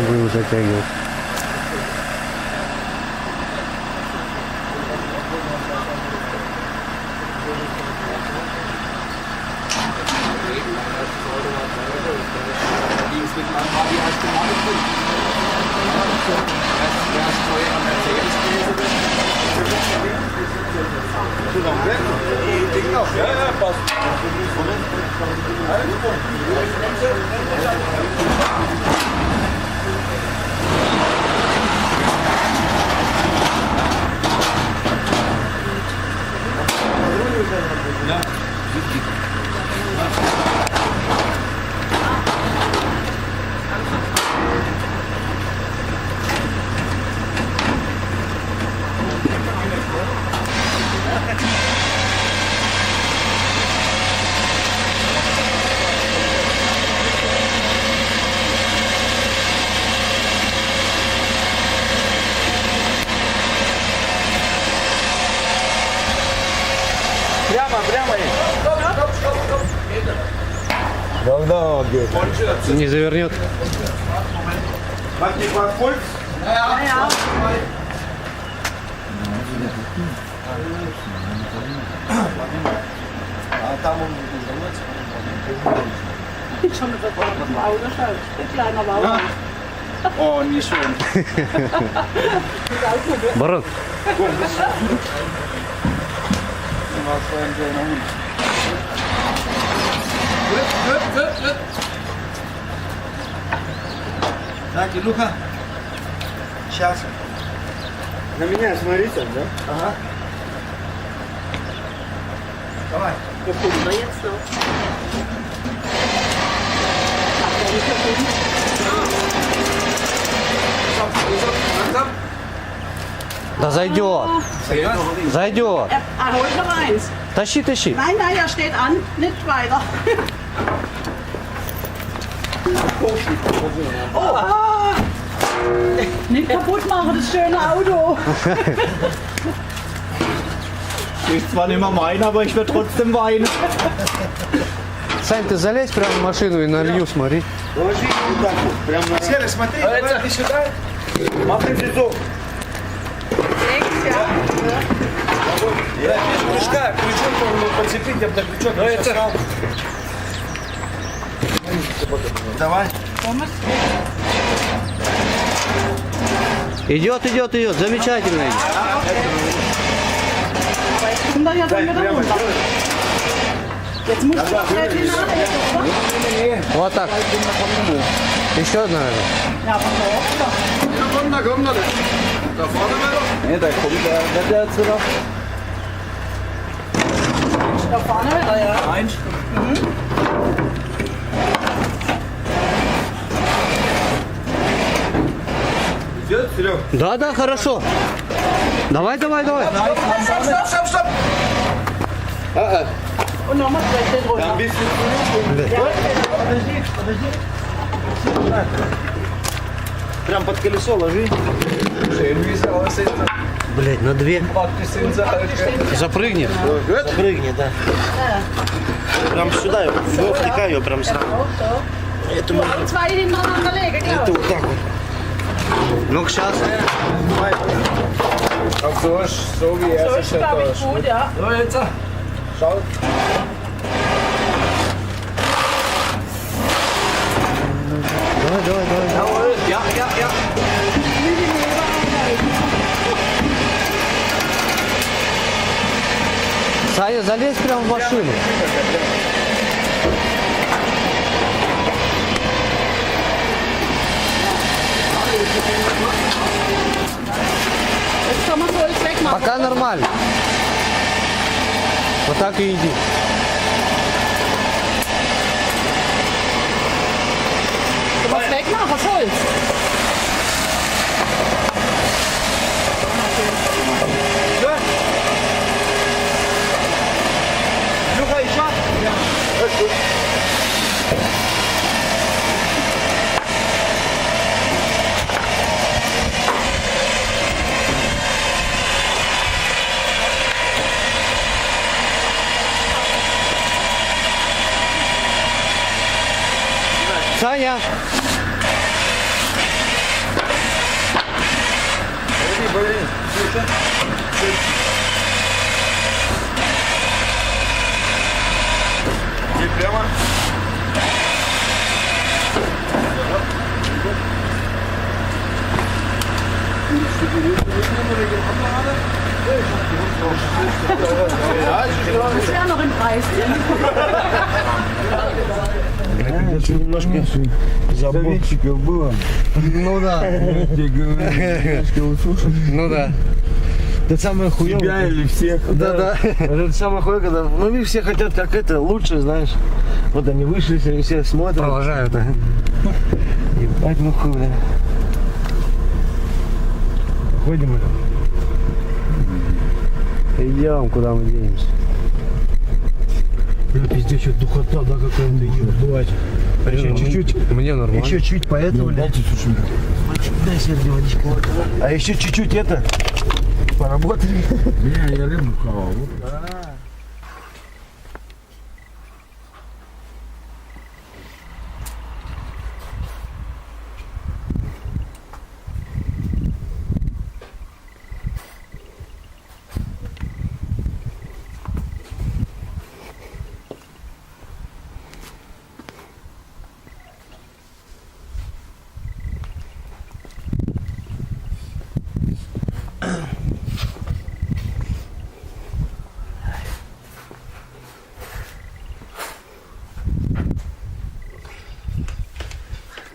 будем затягивать. Когда он geht? Не завернет. Hat nicht mal Puls? Ja. Schon mit der Auto schaut. Der kleine Bauer. Oh, nicht schön. Барон, Так, Илюха. Сейчас. На меня смотрите, да? Ага. Давай. Wir jetzt noch. да зайдет. Зайдет. Er holt noch eins. Тащи, тащи. Nein, nein, er steht an. Nicht weiter. Oh. Nicht kaputt machen, das schöne Auto. Ist zwar nicht mehr mein, aber ich werde trotzdem weinen. Сань, ты залезь прямо в машину и налью, смотри. Ложи вот так вот, прям на... Сели, смотри, давай ты сюда. Махай внизу. Без крючка, крючок можно подцепить, я бы на крючок не сосал. Давай. Идет, идет, идет. Замечательно идет. Und dann ja dann wieder runter. Jetzt musst du noch schnell hinein, oder? Вот так. Еще, наверное. Ja, pass auf. Da kommt er. Da vorne weiter. Nee, da kommt der jetzt wieder. Da vorne wieder, ja. Eins. Идет, Серег? Да, да, хорошо. Давай, давай, давай. Stopp, stopp, stopp. Und nochmal den Да, runter. ein bisschen. Подожди. Прям под колесо ложи. Блять, на две. Запрыгнет. Прыгни, да. Прям сюда ее. Все, втыкай ее прям сразу. Это можно. Und zwei hintereinander legen, ja. Это вот так вот. Ну-ка, сейчас. So wie er So sich ist, glaube ich, gut, ja. So, jetzt. Schau. Давай, давай, давай. Jawohl. Ja, ja, ja. Саня, залезь прямо в машину. Jetzt kann man so alles wegmachen. Пока нормально. Вот так и иди. Du musst wegmachen, Schulz. Люха, еще? Ja. Alles gut. Саня, Теперь прямо. Das wäre noch ein Preis. Немножко Советчиков было. Ну да. Тебе говорю, немножко услышал. Ну да. это самое Тебя хуёвое. или всех. Да-да. Это самое хуёвое, когда ну не все хотят как это лучше, знаешь. Вот они вышли, они все смотрят. Провожают, да. Ебать, ну хуй, бля. Ходим мы. Идем, куда мы денемся. Бля, пиздец, что духота, да, какая-то ебать. Еще чуть-чуть. Мне нормально. Еще чуть поэтому, бля. Дайте суши. Дай себе водичку. А еще чуть-чуть это. Поработали. Бля, я рыбу хавал.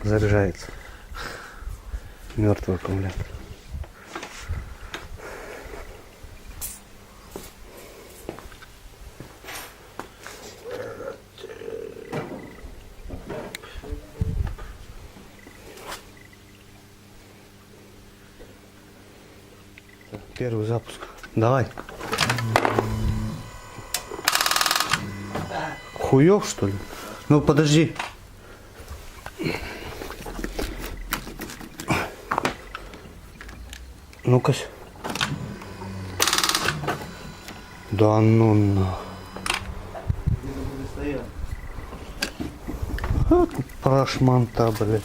Заряжается. Мертвый аккумулятор. Первый запуск. Давай. Хуёв, что ли? Ну подожди. Ну-ка. Да ну на. Прошманта, блядь.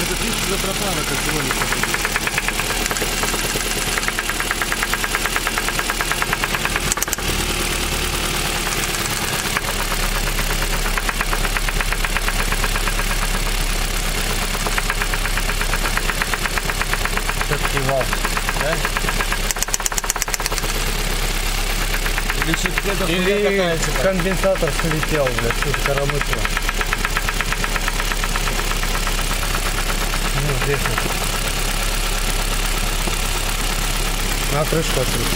Это видишь, за пропана, как сегодня. Или конденсатор слетел, блядь, что-то коромысло. Ну, здесь вот. На крышку открыть.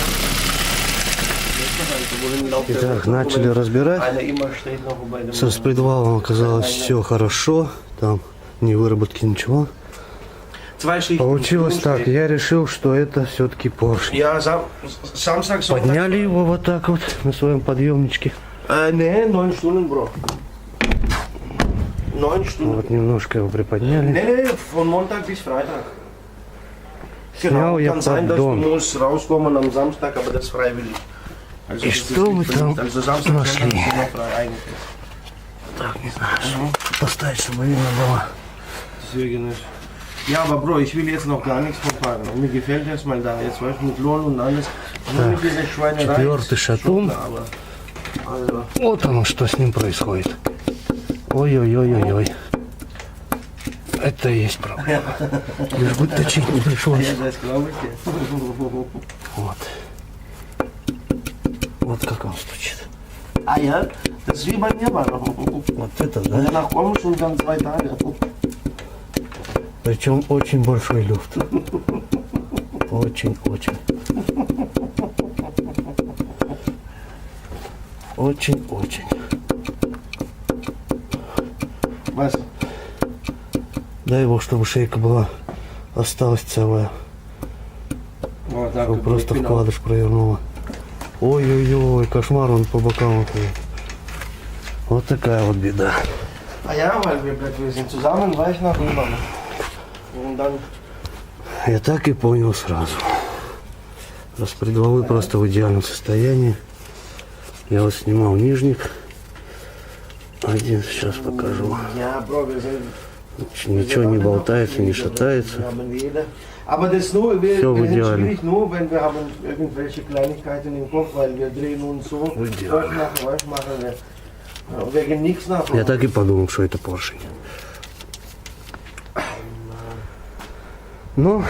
Итак, начали разбирать. С распредвалом оказалось все хорошо. Там ни выработки, ничего. Получилось так, я решил, что это все-таки поршень. Я Samstag Подняли его вот так вот на своем подъемничке. Не, 9 Stunden, бро. 9 Stunden. Вот немножко его приподняли. Nee, von Montag bis Freitag. Снял я kann sein, dass du поддон. musst rauskommen am Samstag, aber das ist freiwillig. Also, И das что ist мы nicht там verliebt. Also Samstag, нашли? Sonntag ist immer frei eigentlich. Так, не знаю, поставить, чтобы видно было. Deswegen ist. Ja, aber Bro, ich will jetzt noch gar nichts von fahren. Und mir gefällt das mal da. Jetzt weißt du, mit Lohn und alles. Nur mit dieser Schweinerei. Четвертый шатун. Aber, also, Вот оно, что с ним происходит. Ой-ой-ой-ой-ой. Это и есть проблема. Лишь бы точить не пришлось. ja, das glaube ich dir. Вот. Вот как он стучит. Ah ja, das ist wie bei mir war. Вот это, да? Danach kommst und dann 2 Tage. Причем очень большой люфт. Очень-очень. Очень-очень. Was? Дай бог, чтобы шейка была, осталась целая. Вот так Чтобы вот, просто финал. вкладыш провернула. Ой-ой-ой, кошмар, он по бокам уходит. Вот такая вот беда. Ah ja, weil wir sind zusammen, war ich nach rüber. Und dann, Я так и понял сразу. Распредвалы просто в идеальном состоянии. Я вот снимал нижник. Один сейчас покажу. Ja, Bro, wir sind... Ничего не болтается, не шатается. Wir haben jede. Aber das nur, wir Все в wir sind идеале. schwierig nur, wenn wir haben irgendwelche Kleinigkeiten im Kopf, weil wir drehen uns so hoch идеале. nach euch machen wir. Wegen nichts nach. Я так и подумал, что это поршень. Ну,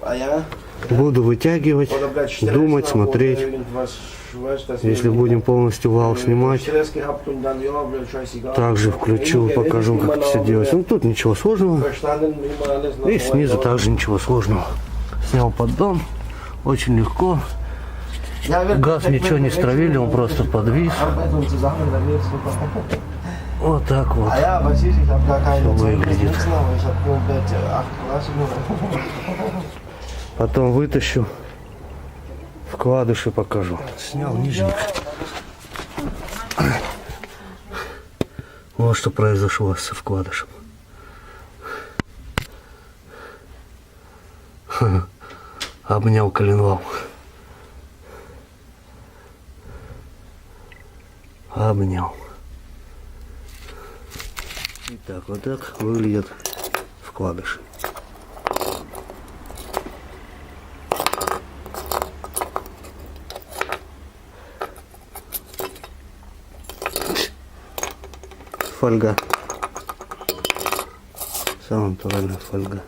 Ah ja. буду вытягивать, Oder bleibt Stress думать, noch смотреть. oder irgendwas, weißt, dass wir Если будем полностью вал снимать, Stress gehabt und dann, ja, scheißegal. также включу, покажу, как это все делать. Ну, тут ничего сложного. Verstanden, wie man alles noch И снизу weiter- также ничего сложного. Снял поддон, очень легко. Ja, wir- Газ ничего не стравили, он просто подвис. Arbeiten zusammen, dann wird's super. Вот так вот. Ah ja, was ist, ich habe gar keine So Zeit, выглядит. nichts noch. Ich habe komplett 8 Klasse nur. Потом вытащу, вкладыши покажу. Снял нижник. Вот что произошло со вкладышем. Обнял коленвал. Обнял. Итак, вот так выглядят вкладыши. Фольга. Самая натуральная фольга.